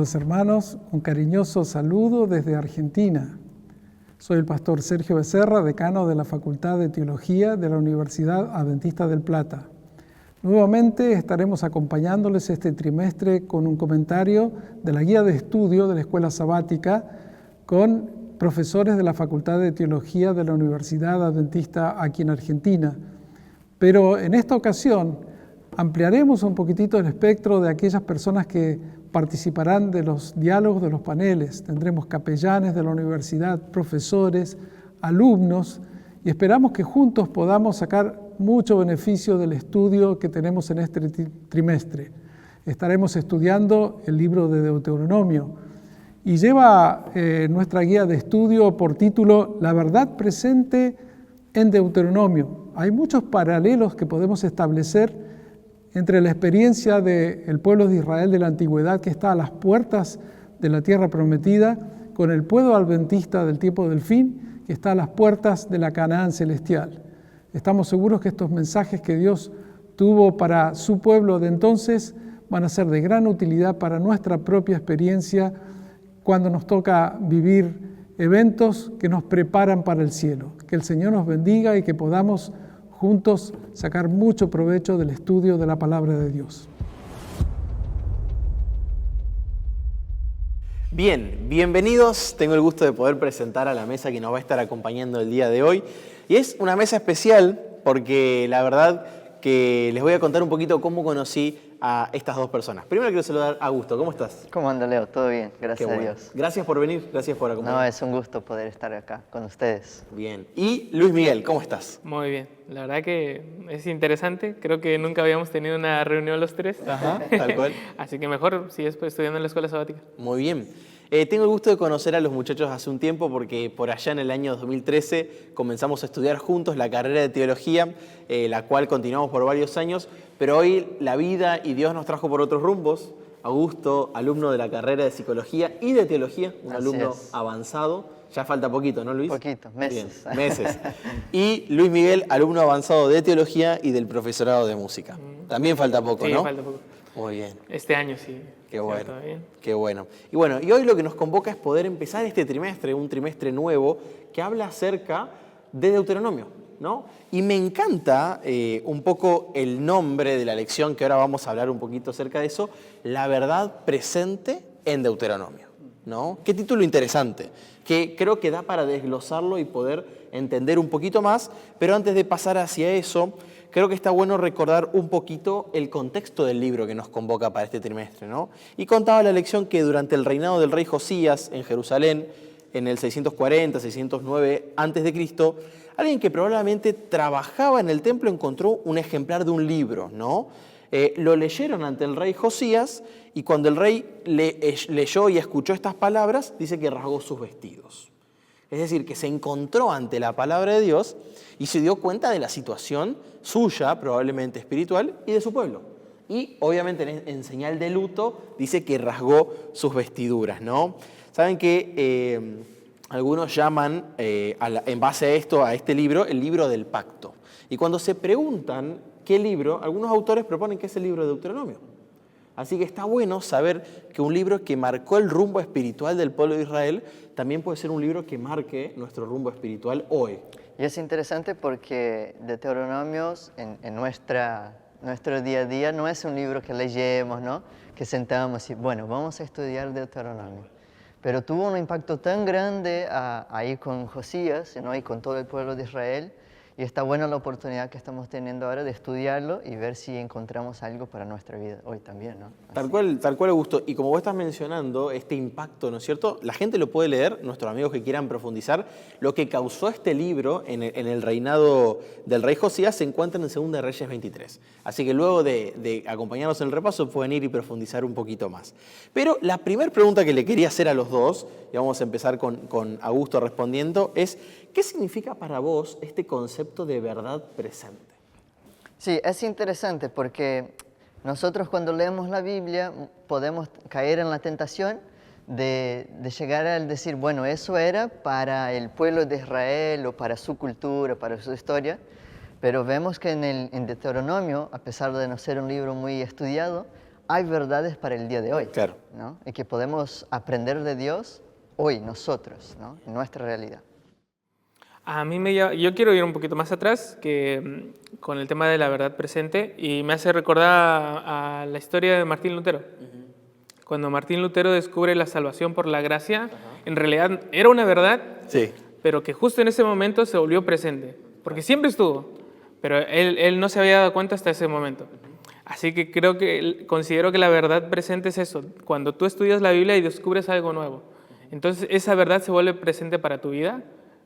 Queridos hermanos, un cariñoso saludo desde Argentina. Soy el pastor Sergio Becerra, decano de la Facultad de Teología de la Universidad Adventista del Plata. Nuevamente estaremos acompañándoles este trimestre con un comentario de la guía de estudio de la Escuela Sabática con profesores de la Facultad de Teología de la Universidad Adventista aquí en Argentina. Pero en esta ocasión ampliaremos un poquitito el espectro de aquellas personas que participarán de los diálogos de los paneles. Tendremos capellanes de la universidad, profesores, alumnos, y esperamos que juntos podamos sacar mucho beneficio del estudio que tenemos en este trimestre. Estaremos estudiando el libro de Deuteronomio y lleva nuestra guía de estudio por título La verdad presente en Deuteronomio. Hay muchos paralelos que podemos establecer entre la experiencia del pueblo de Israel de la antigüedad que está a las puertas de la tierra prometida con el pueblo adventista del tiempo del fin que está a las puertas de la Canaán celestial. Estamos seguros que estos mensajes que Dios tuvo para su pueblo de entonces van a ser de gran utilidad para nuestra propia experiencia cuando nos toca vivir eventos que nos preparan para el cielo. Que el Señor nos bendiga y que podamos juntos sacar mucho provecho del estudio de la palabra de Dios. Bien, bienvenidos. Tengo el gusto de poder presentar a la mesa que nos va a estar acompañando el día de hoy. Y es una mesa especial porque la verdad que les voy a contar un poquito cómo conocí a estas dos personas. Primero quiero saludar a Augusto. ¿Cómo estás? ¿Cómo anda, Leo? ¿Todo bien? Gracias Qué a bueno. Dios. Gracias por venir, gracias por acompañarnos. No, es un gusto poder estar acá con ustedes. Bien. Y Luis Miguel, ¿cómo estás? Muy bien, la verdad que es interesante, creo que nunca habíamos tenido una reunión los tres. Ajá, tal cual. Así que mejor si es estudiando en la escuela sabática. Muy bien. Tengo el gusto de conocer a los muchachos hace un tiempo porque por allá en el año 2013 comenzamos a estudiar juntos la carrera de teología, la cual continuamos por varios años, pero hoy la vida y Dios nos trajo por otros rumbos. Augusto, alumno de la carrera de psicología y de teología, un Así alumno es. avanzado. Ya falta poquito, ¿no, Luis? Poquito, meses. Bien, meses. Y Luis Miguel, alumno avanzado de teología y del profesorado de música. También falta poco, Sí, ¿no? falta poco. Muy bien. Este año sí. Qué Sí, bueno, todo bien. qué bueno. Y bueno, y hoy lo que nos convoca es poder empezar este trimestre, un trimestre nuevo, que habla acerca de Deuteronomio, ¿no? Y me encanta un poco el nombre de la lección, que ahora vamos a hablar un poquito acerca de eso, la verdad presente en Deuteronomio, ¿no? Qué título interesante, que creo que da para desglosarlo y poder entender un poquito más, pero antes de pasar hacia eso, creo que está bueno recordar un poquito el contexto del libro que nos convoca para este trimestre, ¿no? Y contaba la lección que durante el reinado del rey Josías en Jerusalén, en el 640, 609 a.C., alguien que probablemente trabajaba en el templo encontró un ejemplar de un libro, ¿no? Lo leyeron ante el rey Josías y cuando el rey leyó y escuchó estas palabras, dice que rasgó sus vestidos. Es decir, que se encontró ante la palabra de Dios y se dio cuenta de la situación suya, probablemente espiritual, y de su pueblo. Y obviamente en señal de luto dice que rasgó sus vestiduras, ¿no? Saben que algunos llaman, en base a esto, a este libro, el libro del pacto. Y cuando se preguntan qué libro, algunos autores proponen que es el libro de Deuteronomio. Así que está bueno saber que un libro que marcó el rumbo espiritual del pueblo de Israel también puede ser un libro que marque nuestro rumbo espiritual hoy. Y es interesante porque Deuteronomios en nuestro día a día no es un libro que leemos, ¿no? Que sentamos y, bueno, vamos a estudiar Deuteronomio. Pero tuvo un impacto tan grande ahí con Josías, ¿no? Y con todo el pueblo de Israel. Y está buena la oportunidad que estamos teniendo ahora de estudiarlo y ver si encontramos algo para nuestra vida hoy también, ¿no? Tal cual, Augusto. Y como vos estás mencionando, este impacto, ¿no es cierto? La gente lo puede leer, nuestros amigos que quieran profundizar. Lo que causó este libro en el reinado del rey Josías se encuentra en 2 Reyes 23. Así que luego de acompañarnos en el repaso pueden ir y profundizar un poquito más. Pero la primera pregunta que le quería hacer a los dos, y vamos a empezar con Augusto respondiendo, es ¿qué significa para vos este concepto de verdad presente? Sí, es interesante porque nosotros cuando leemos la Biblia podemos caer en la tentación de llegar a decir, bueno, eso era para el pueblo de Israel o para su cultura, para su historia, pero vemos que en Deuteronomio, a pesar de no ser un libro muy estudiado, hay verdades para el día de hoy, Claro. ¿no? Y que podemos aprender de Dios hoy, nosotros, ¿no? En nuestra realidad. Yo quiero ir un poquito más atrás que con el tema de la verdad presente y me hace recordar a la historia de Martín Lutero. Cuando Martín Lutero descubre la salvación por la gracia, en realidad era una verdad, Sí. pero que justo en ese momento se volvió presente, porque siempre estuvo, pero él no se había dado cuenta hasta ese momento. Así que considero que la verdad presente es eso, cuando tú estudias la Biblia y descubres algo nuevo. Entonces esa verdad se vuelve presente para tu vida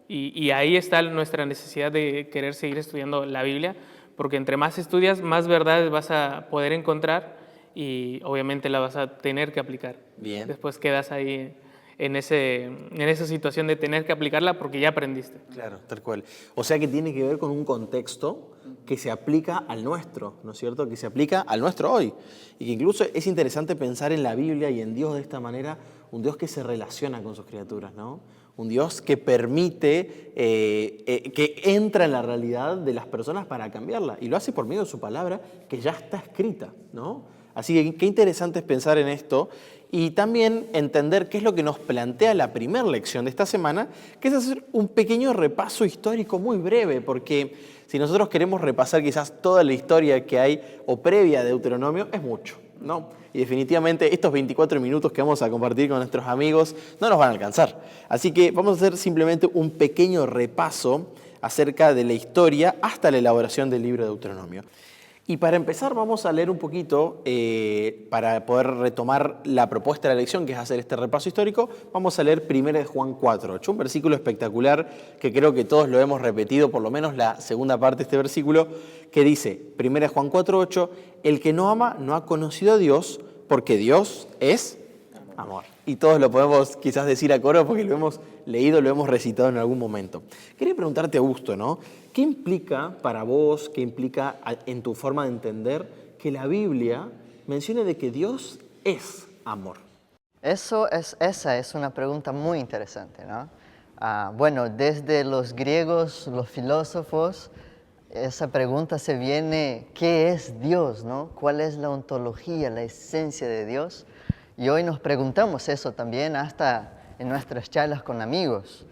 y ahí está nuestra necesidad de querer seguir estudiando la Biblia, porque entre más estudias, más verdades vas a poder encontrar y obviamente la vas a tener que aplicar. Bien. Después quedas ahí en esa situación de tener que aplicarla porque ya aprendiste. Claro, tal cual. O sea que tiene que ver con un contexto que se aplica al nuestro, ¿no es cierto? Que se aplica al nuestro hoy. Y que incluso es interesante pensar en la Biblia y en Dios de esta manera, un Dios que se relaciona con sus criaturas, ¿no? Un Dios que permite, que entra en la realidad de las personas para cambiarla. Y lo hace por medio de su palabra, que ya está escrita, ¿no? Así que qué interesante es pensar en esto y también entender qué es lo que nos plantea la primera lección de esta semana, que es hacer un pequeño repaso histórico muy breve, porque si nosotros queremos repasar quizás toda la historia que hay o previa de Deuteronomio, es mucho, ¿no? Y definitivamente estos 24 minutos que vamos a compartir con nuestros amigos no nos van a alcanzar. Así que vamos a hacer simplemente un pequeño repaso acerca de la historia hasta la elaboración del libro de Deuteronomio. Y para empezar vamos a leer un poquito, para poder retomar la propuesta de la lección, que es hacer este repaso histórico, vamos a leer 1 de Juan 4:8, un versículo espectacular que creo que todos lo hemos repetido, por lo menos la segunda parte de este versículo, que dice, 1 de Juan 4:8, el que no ama no ha conocido a Dios, porque Dios es amor. Y todos lo podemos quizás decir a coro porque lo hemos leído, lo hemos recitado en algún momento. Quería preguntarte, Augusto, ¿no? ¿Qué implica para vos, qué implica en tu forma de entender que la Biblia mencione de que Dios es amor? Esa es una pregunta muy interesante, ¿no? Bueno, desde los griegos, los filósofos, esa pregunta se viene, ¿qué es Dios, no? ¿Cuál es la ontología, la esencia de Dios? Y hoy nos preguntamos eso también hasta en nuestras charlas con amigos.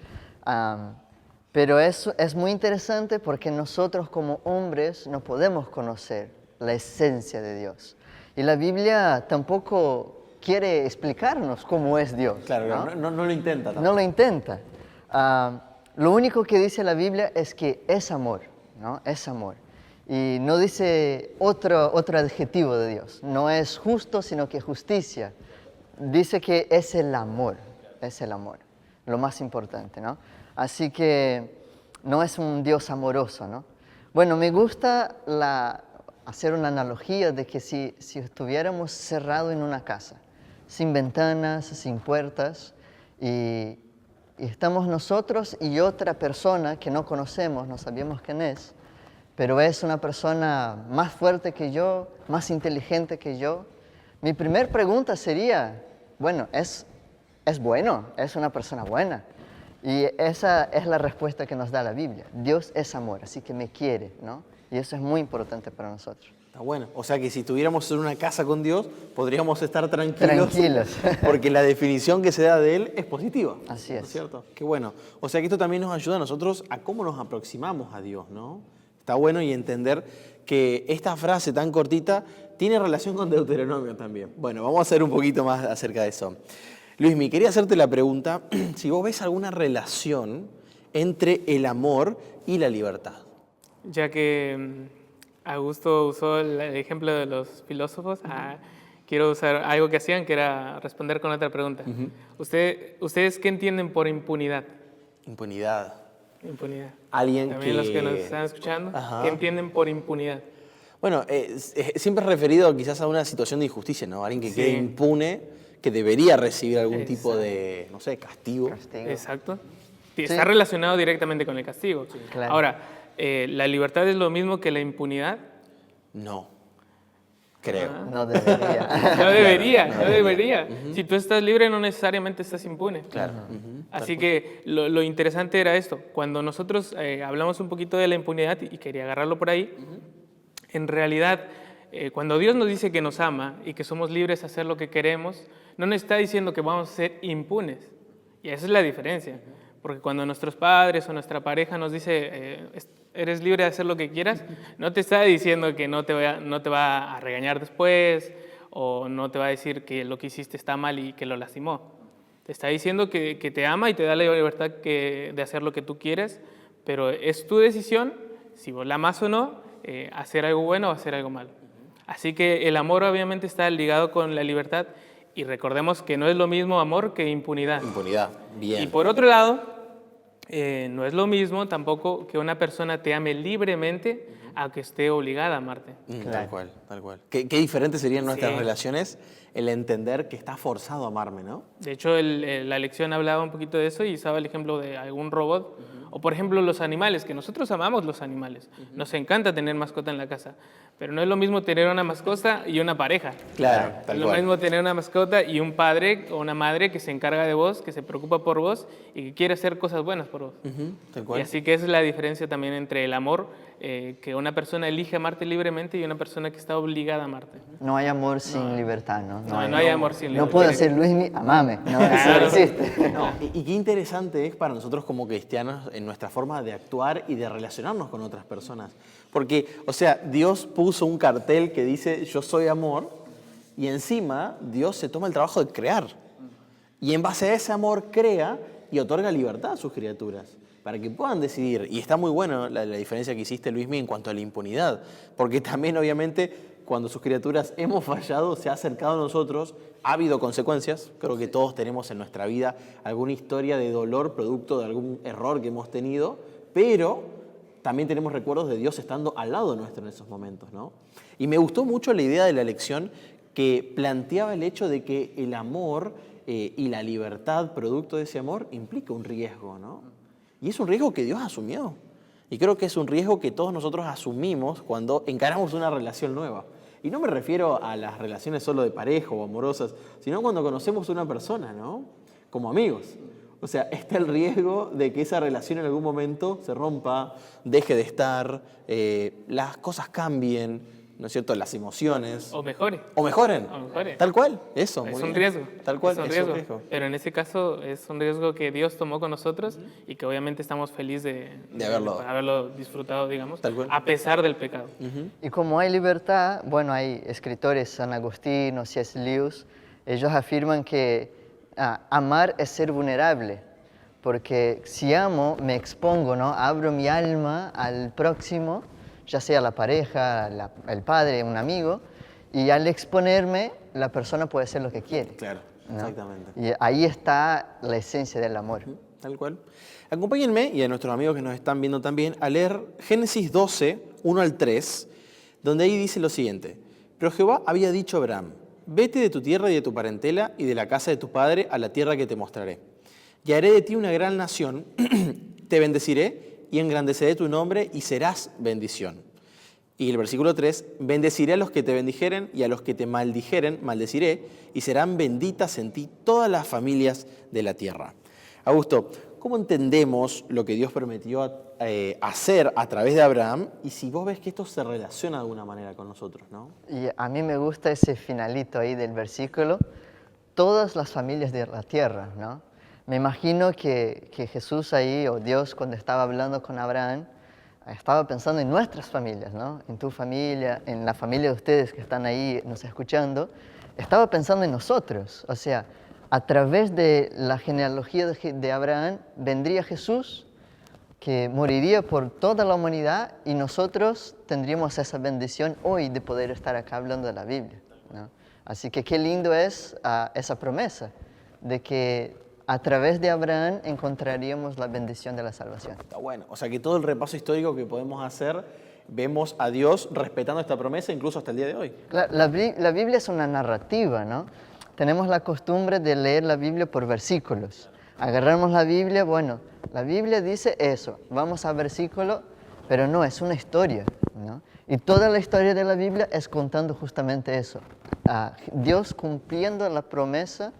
Pero eso es muy interesante porque nosotros como hombres no podemos conocer la esencia de Dios. Y la Biblia tampoco quiere explicarnos cómo es Dios. Claro, no lo intenta tampoco. No lo intenta. Lo único que dice la Biblia es que es amor, ¿no? Es amor. Y no dice otro adjetivo de Dios. No es justo, sino que justicia. Dice que es el amor, lo más importante, ¿no? Así que no es un Dios amoroso, ¿no? Bueno, me gusta hacer una analogía de que si estuviéramos cerrados en una casa, sin ventanas, sin puertas, y estamos nosotros y otra persona que no conocemos, no sabemos quién es, pero es una persona más fuerte que yo, más inteligente que yo, mi primera pregunta sería, bueno, es bueno, es una persona buena. Y esa es la respuesta que nos da la Biblia. Dios es amor, así que me quiere, ¿no? Y eso es muy importante para nosotros. Está bueno. O sea que si estuviéramos en una casa con Dios, podríamos estar tranquilos. Tranquilos. Porque la definición que se da de Él es positiva. Así ¿No es. es cierto? Qué bueno. O sea que esto también nos ayuda a nosotros a cómo nos aproximamos a Dios, ¿no? Está bueno y entender que esta frase tan cortita tiene relación con Deuteronomio también. Bueno, vamos a hacer un poquito más acerca de eso. Luismi, quería hacerte la pregunta, si vos ves alguna relación entre el amor y la libertad. Ya que Augusto usó el ejemplo de los filósofos, quiero usar algo que hacían, que era responder con otra pregunta. ¿Ustedes qué entienden por impunidad? Impunidad. Impunidad. Alguien También los que nos están escuchando, Ajá. ¿qué entienden por impunidad? Bueno, siempre es referido quizás a una situación de injusticia, ¿no? Alguien que Sí. quede impune, que debería recibir algún Exacto. tipo de, no sé, castigo. Exacto. Está relacionado directamente con el castigo. Claro. Ahora, ¿la libertad es lo mismo que la impunidad? No, creo. No debería. No debería. Si tú estás libre, no necesariamente estás impune. Claro. Así que lo interesante era esto. Cuando nosotros hablamos un poquito de la impunidad, y quería agarrarlo por ahí, en realidad cuando Dios nos dice que nos ama y que somos libres de hacer lo que queremos, no nos está diciendo que vamos a ser impunes. Y esa es la diferencia. Porque cuando nuestros padres o nuestra pareja nos dice, eres libre de hacer lo que quieras, no te está diciendo que no te va a regañar después, o no te va a decir que lo que hiciste está mal y que lo lastimó. Te está diciendo que te ama y te da la libertad de hacer lo que tú quieres, pero es tu decisión, si vos la amas o no, hacer algo bueno o hacer algo malo. Así que el amor obviamente está ligado con la libertad, y recordemos que no es lo mismo amor que impunidad. Impunidad, bien. Y por otro lado, no es lo mismo tampoco que una persona te ame libremente a que esté obligada a amarte. Tal cual, tal cual. Qué diferentes serían nuestras Sí. relaciones el entender que está forzado a amarme, ¿no? De hecho, la lección hablaba un poquito de eso y usaba el ejemplo de algún robot. O por ejemplo los animales, que nosotros amamos los animales. Nos encanta tener mascota en la casa. Pero no es lo mismo tener una mascota y una pareja. Claro, Es tal lo cual. mismo tener una mascota y un padre o una madre que se encarga de vos, que se preocupa por vos y que quiere hacer cosas buenas por vos. Tal Y cual. así que esa es la diferencia también entre el amor, que una persona elige amarte libremente y una persona que está obligada a amarte. No hay amor sin libertad, ¿no? No hay amor sin No libertad. puedo ser Luismi, amame. No, eso Claro. no existe. No, y qué interesante es para nosotros como cristianos en nuestra forma de actuar y de relacionarnos con otras personas. Porque, o sea, Dios puso un cartel que dice yo soy amor y encima Dios se toma el trabajo de crear. Y en base a ese amor crea y otorga libertad a sus criaturas para que puedan decidir. Y está muy bueno la diferencia que hiciste, Luismi, en cuanto a la impunidad. Porque también, obviamente, cuando sus criaturas hemos fallado, se ha acercado a nosotros, ha habido consecuencias. Creo que todos tenemos en nuestra vida alguna historia de dolor producto de algún error que hemos tenido, pero también tenemos recuerdos de Dios estando al lado nuestro en esos momentos, ¿no? Y me gustó mucho la idea de la lección que planteaba el hecho de que el amor y la libertad producto de ese amor implica un riesgo, ¿no? Y es un riesgo que Dios asumió. Y creo que es un riesgo que todos nosotros asumimos cuando encaramos una relación nueva. Y no me refiero a las relaciones solo de pareja o amorosas, sino cuando conocemos a una persona, ¿no? Como amigos. O sea, está el riesgo de que esa relación en algún momento se rompa, deje de estar, las cosas cambien, ¿no es cierto? Las emociones. O mejore. O mejoren. O mejore. Tal cual, eso. Es muy un bien. riesgo. Tal cual, es un riesgo. Pero en este caso es un riesgo que Dios tomó con nosotros y que obviamente estamos felices De haberlo disfrutado, digamos, Tal cual. a pesar del pecado. Y como hay libertad, bueno, hay escritores, San Agustín o C.S. Lewis, ellos afirman que amar es ser vulnerable, porque si amo, me expongo, ¿no? Abro mi alma al próximo, ya sea la pareja, el padre, un amigo, y al exponerme, la persona puede hacer lo que quiere. Claro, ¿no? exactamente. Y ahí está la esencia del amor. Tal cual. Acompáñenme, y a nuestros amigos que nos están viendo también, a leer Génesis 12, 1 al 3, donde ahí dice lo siguiente. Pero Jehová había dicho a Abraham, vete de tu tierra y de tu parentela y de la casa de tu padre a la tierra que te mostraré. Y haré de ti una gran nación, te bendeciré y engrandeceré tu nombre y serás bendición. Y el versículo 3, bendeciré a los que te bendijeren y a los que te maldijeren, maldeciré, y serán benditas en ti todas las familias de la tierra. Augusto, ¿cómo entendemos lo que Dios prometió hacer a través de Abraham? Y si vos ves que esto se relaciona de alguna manera con nosotros, ¿no? Y a mí me gusta ese finalito ahí del versículo, todas las familias de la tierra, ¿no? Me imagino que Jesús ahí, o Dios cuando estaba hablando con Abraham, estaba pensando en nuestras familias, ¿no? En tu familia, en la familia de ustedes que están ahí nos escuchando. Estaba pensando en nosotros, o sea, a través de la genealogía de Abraham vendría Jesús, que moriría por toda la humanidad y nosotros tendríamos esa bendición hoy de poder estar acá hablando de la Biblia, ¿no? Así que qué lindo es esa promesa de que a través de Abraham encontraríamos la bendición de la salvación. Está bueno. O sea que todo el repaso histórico que podemos hacer, vemos a Dios respetando esta promesa incluso hasta el día de hoy. La Biblia es una narrativa, ¿no? Tenemos la costumbre de leer la Biblia por versículos. Agarramos la Biblia, bueno, la Biblia dice eso, vamos a versículo, pero no, es una historia, ¿no? Y toda la historia de la Biblia es contando justamente eso. Dios cumpliendo la promesa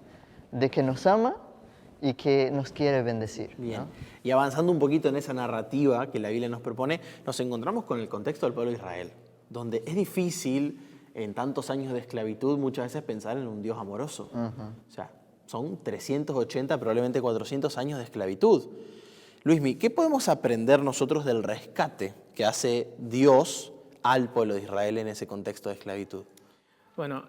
de que nos ama y que nos quiere bendecir. Bien. ¿No? Y avanzando un poquito en esa narrativa que la Biblia nos propone, nos encontramos con el contexto del pueblo de Israel, donde es difícil en tantos años de esclavitud, muchas veces pensar en un Dios amoroso. O sea, son 380, probablemente 400 años de esclavitud. Luismi, ¿qué podemos aprender nosotros del rescate que hace Dios al pueblo de Israel en ese contexto de esclavitud? Bueno,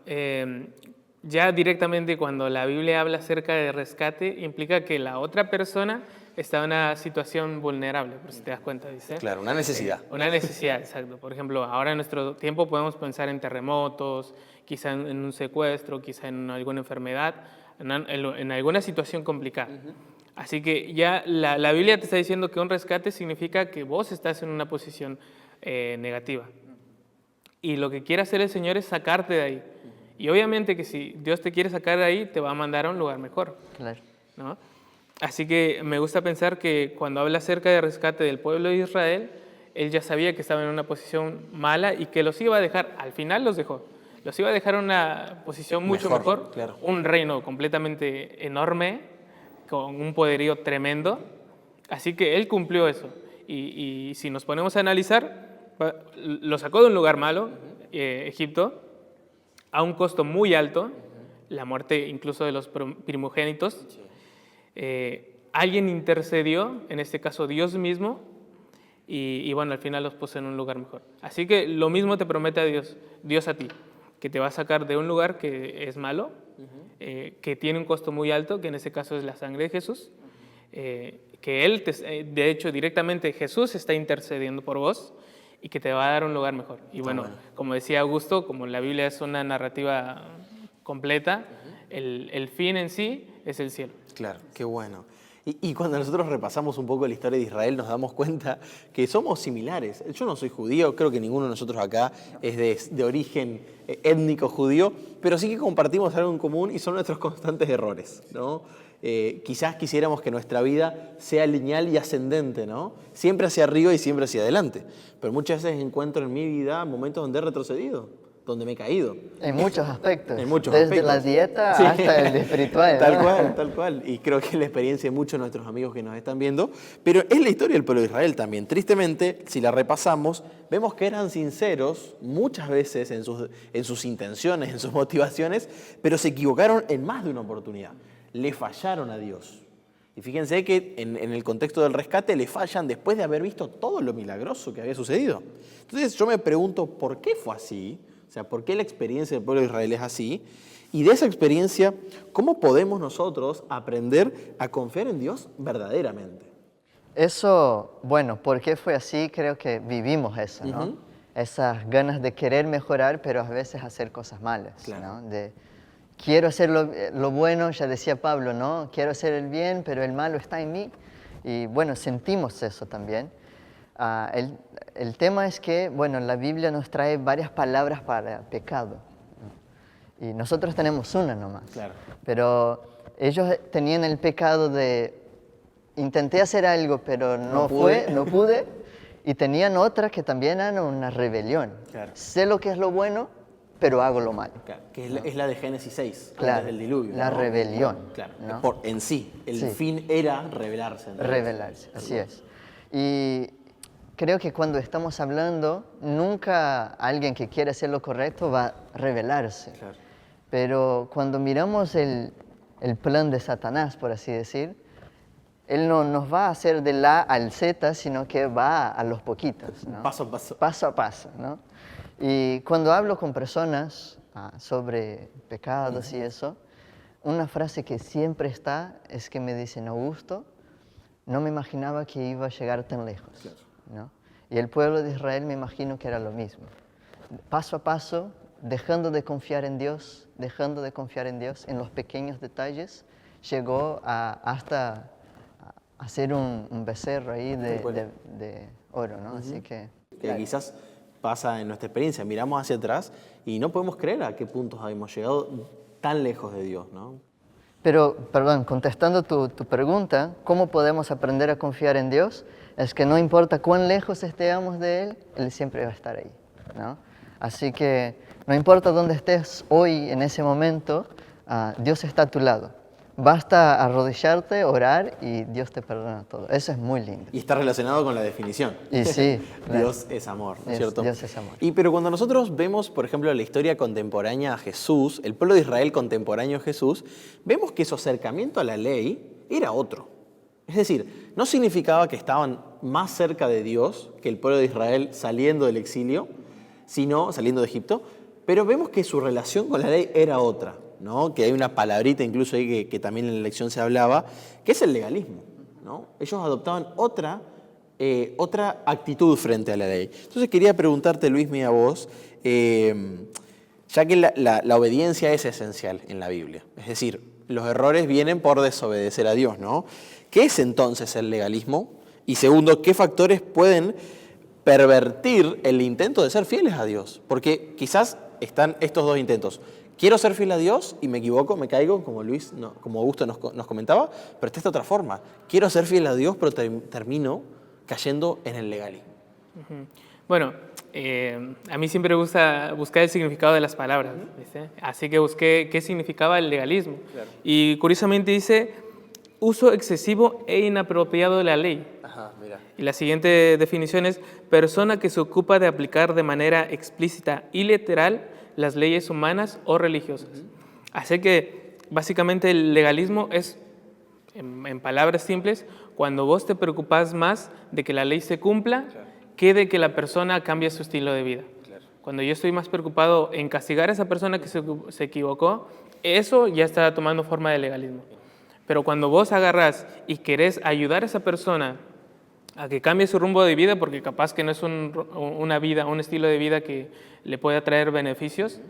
ya directamente cuando la Biblia habla acerca de rescate, implica que la otra persona está en una situación vulnerable, por si te das cuenta, dice. Claro, una necesidad. Una necesidad, exacto. Por ejemplo, ahora en nuestro tiempo podemos pensar en terremotos, quizá en un secuestro, quizá en alguna enfermedad, en alguna situación complicada. Así que ya la Biblia te está diciendo que un rescate significa que vos estás en una posición negativa. Y lo que quiere hacer el Señor es sacarte de ahí. Y obviamente que si Dios te quiere sacar de ahí, te va a mandar a un lugar mejor. Claro. ¿No? Así que me gusta pensar que cuando habla acerca del rescate del pueblo de Israel, Él ya sabía que estaba en una posición mala y que los iba a dejar, al final los dejó. Los iba a dejar en una posición mucho mejor, claro. Un reino completamente enorme, con un poderío tremendo. Así que Él cumplió eso. Y si nos ponemos a analizar, lo sacó de un lugar malo, Egipto, a un costo muy alto, la muerte incluso de los primogénitos. Alguien intercedió, en este caso Dios mismo, y bueno, al final los puso en un lugar mejor. Así que lo mismo te promete Dios a ti, que te va a sacar de un lugar que es malo, que tiene un costo muy alto, que en este caso es la sangre de Jesús, que Él, de hecho, directamente Jesús está intercediendo por vos y que te va a dar un lugar mejor. Y bueno, como decía Augusto, como la Biblia es una narrativa completa, el fin en sí es el cielo. Claro, qué bueno. Y cuando nosotros repasamos un poco la historia de Israel, nos damos cuenta que somos similares. Yo no soy judío, creo que ninguno de nosotros acá es de origen étnico judío, pero sí que compartimos algo en común y son nuestros constantes errores, ¿no? Quizás quisiéramos que nuestra vida sea lineal y ascendente, ¿no? Siempre hacia arriba y siempre hacia adelante. Pero muchas veces encuentro en mi vida momentos donde he retrocedido, donde me he caído. En muchos aspectos. En muchos Desde aspectos. la dieta Sí. hasta el espiritual. Tal ¿no? cual, tal cual. Y creo que es la experiencia de muchos de nuestros amigos que nos están viendo. Pero es la historia del pueblo de Israel también. Tristemente, si la repasamos, vemos que eran sinceros muchas veces en sus intenciones, en sus motivaciones, pero se equivocaron en más de una oportunidad. Le fallaron a Dios. Y fíjense que en el contexto del rescate le fallan después de haber visto todo lo milagroso que había sucedido. Entonces yo me pregunto, ¿por qué fue así? O sea, ¿por qué la experiencia del pueblo de Israel es así? Y de esa experiencia, ¿cómo podemos nosotros aprender a confiar en Dios verdaderamente? Eso, bueno, ¿por qué fue así? Creo que vivimos eso, ¿no? Esas ganas de querer mejorar, pero a veces hacer cosas malas, Claro. ¿no? Quiero hacer lo bueno, ya decía Pablo, ¿no? Quiero hacer el bien, pero el malo está en mí. Y bueno, sentimos eso también. El tema es que, bueno, la Biblia nos trae varias palabras para pecado, ¿no? Y nosotros tenemos una nomás. Claro. Pero ellos tenían el pecado de intenté hacer algo, pero no pude. Y tenían otra que también era una rebelión. Claro. Sé lo que es lo bueno, pero hago lo malo. Claro, que es la de Génesis 6, Claro, antes del diluvio. la ¿no? rebelión. Claro, ¿no? en sí, el Sí. fin era rebelarse. ¿no? Rebelarse, así es. Y creo que cuando estamos hablando, nunca alguien que quiere hacer lo correcto va a rebelarse. Claro. Pero cuando miramos el plan de Satanás, por así decir, él no nos va a hacer de la al Z, sino que va a los poquitos, ¿no? Paso a paso. Paso a paso, ¿no? Y cuando hablo con personas sobre pecados y eso, una frase que siempre está es que me dicen, Augusto, no me imaginaba que iba a llegar tan lejos, Claro. ¿no? Y el pueblo de Israel me imagino que era lo mismo. Paso a paso, dejando de confiar en Dios, en los pequeños detalles, llegó hasta hacer un becerro ahí de oro, ¿no? Así que quizás pasa en nuestra experiencia, miramos hacia atrás y no podemos creer a qué puntos habíamos llegado tan lejos de Dios, ¿no? Pero, perdón, contestando tu pregunta, ¿cómo podemos aprender a confiar en Dios? Es que no importa cuán lejos estemos de Él, Él siempre va a estar ahí, ¿no? Así que no importa dónde estés hoy, en ese momento, Dios está a tu lado. basta arrodillarte, orar y Dios te perdona todo. Eso es muy lindo. Y está relacionado con la definición. Y sí, Dios es amor, ¿no es cierto? Dios es amor. Pero cuando nosotros vemos, por ejemplo, la historia contemporánea a Jesús, el pueblo de Israel contemporáneo a Jesús, vemos que su acercamiento a la ley era otro. Es decir, no significaba que estaban más cerca de Dios que el pueblo de Israel saliendo del exilio, sino saliendo de Egipto, pero vemos que su relación con la ley era otra, ¿no? Que hay una palabrita incluso ahí que también en la lección se hablaba, que es el legalismo, ¿no? Ellos adoptaban otra actitud frente a la ley. Entonces quería preguntarte, Luismi, a vos, ya que la obediencia es esencial en la Biblia, es decir, los errores vienen por desobedecer a Dios, ¿no? ¿Qué es entonces el legalismo? Y segundo, ¿qué factores pueden pervertir el intento de ser fieles a Dios? Porque quizás están estos dos intentos. Quiero ser fiel a Dios y me equivoco, me caigo, como Augusto nos comentaba, pero está esta otra forma. Quiero ser fiel a Dios, pero termino cayendo en el legalismo. Bueno, a mí siempre me gusta buscar el significado de las palabras, ¿viste? Así que busqué qué significaba el legalismo. Claro. Y curiosamente dice, uso excesivo e inapropiado de la ley. Ajá, mira. Y la siguiente definición es, persona que se ocupa de aplicar de manera explícita y literal las leyes humanas o religiosas. Así que, básicamente, el legalismo es, en palabras simples, cuando vos te preocupás más de que la ley se cumpla, claro, que de que la persona cambie su estilo de vida. Claro. Cuando yo estoy más preocupado en castigar a esa persona que se equivocó, eso ya está tomando forma de legalismo. Pero cuando vos agarrás y querés ayudar a esa persona a que cambie su rumbo de vida, porque capaz que no es una vida, un estilo de vida que le pueda traer beneficios,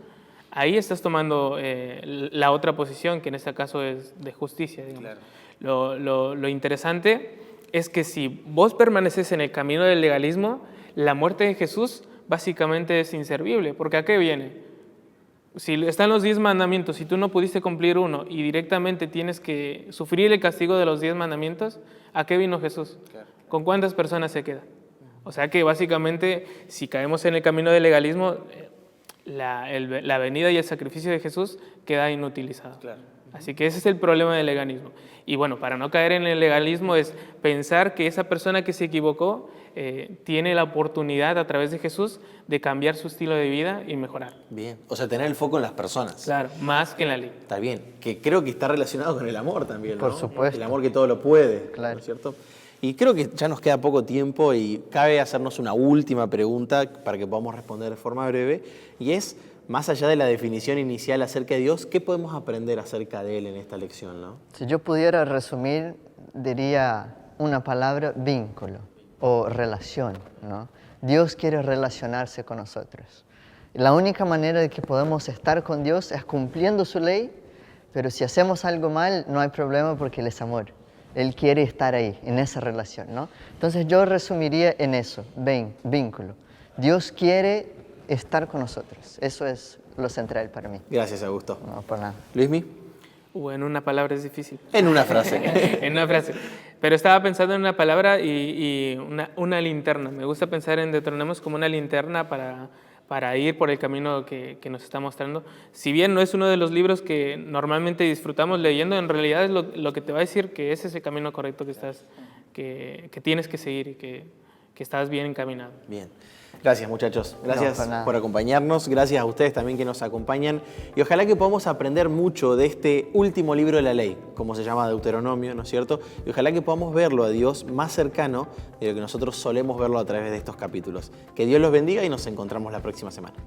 ahí estás tomando la otra posición, que en este caso es de justicia, digamos. Claro. Lo interesante es que si vos permaneces en el camino del legalismo, la muerte de Jesús básicamente es inservible, porque ¿a qué viene? Si están los 10 mandamientos y tú no pudiste cumplir uno y directamente tienes que sufrir el castigo de los 10 mandamientos, ¿a qué vino Jesús? Claro. ¿Con cuántas personas se queda? O sea que básicamente si caemos en el camino del legalismo, la venida y el sacrificio de Jesús queda inutilizado. Claro. Así que ese es el problema del legalismo. Y bueno, para no caer en el legalismo es pensar que esa persona que se equivocó tiene la oportunidad a través de Jesús de cambiar su estilo de vida y mejorar. Bien, o sea, tener el foco en las personas. Claro, más que en la ley. Está bien, que creo que está relacionado con el amor también, ¿no? Por supuesto. El amor que todo lo puede, claro, ¿no es cierto? Y creo que ya nos queda poco tiempo y cabe hacernos una última pregunta para que podamos responder de forma breve, y es, más allá de la definición inicial acerca de Dios, ¿qué podemos aprender acerca de Él en esta lección, ¿no? Si yo pudiera resumir, diría una palabra: vínculo o relación, ¿no? Dios quiere relacionarse con nosotros. La única manera de que podemos estar con Dios es cumpliendo su ley, pero si hacemos algo mal, no hay problema porque Él es amor. Él quiere estar ahí, en esa relación, ¿no? Entonces yo resumiría en eso, vínculo. Dios quiere estar con nosotros. Eso es lo central para mí. Gracias, Augusto. No, por nada. Luismi. En una palabra es difícil. En una frase. En una frase. Pero estaba pensando en una palabra y una linterna. Me gusta pensar en Deuteronomios como una linterna para ir por el camino que nos está mostrando. Si bien no es uno de los libros que normalmente disfrutamos leyendo, en realidad es lo que te va a decir que ese es el camino correcto que tienes que seguir y que estás bien encaminado. Bien. Gracias, muchachos. Gracias por acompañarnos. Gracias a ustedes también que nos acompañan. Y ojalá que podamos aprender mucho de este último libro de la ley, como se llama Deuteronomio, ¿no es cierto? Y ojalá que podamos verlo a Dios más cercano de lo que nosotros solemos verlo a través de estos capítulos. Que Dios los bendiga y nos encontramos la próxima semana.